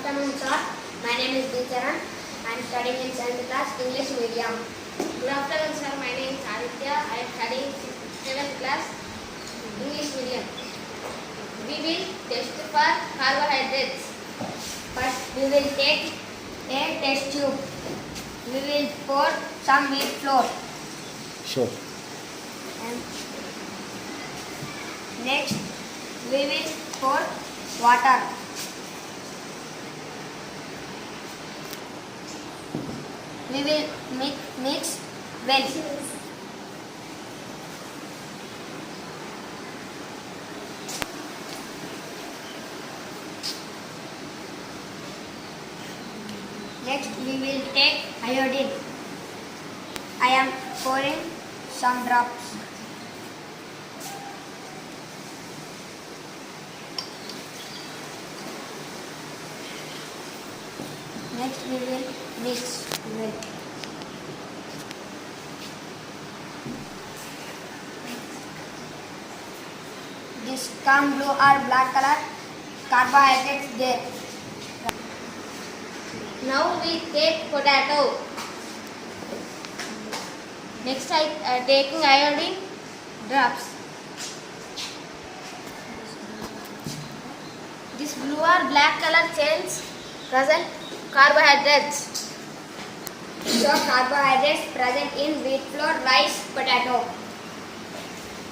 afternoon, sir. My name is Charan. I am studying in 7th class English medium. Good afternoon, sir. My name is Aditya. I am studying 7th class English medium. We will test for carbohydrates. First, we will take a test tube. We will pour some wheat flour. Sure. And next, we will pour water. We will mix well. Next, we will take iodine. I am pouring some drops. Next, we will mix well. This calm blue or black color carbohydrates there. Now we take potato. Next I taking iodine drops. This blue or black color chains present carbohydrates. So carbohydrates present in wheat flour, rice, potato.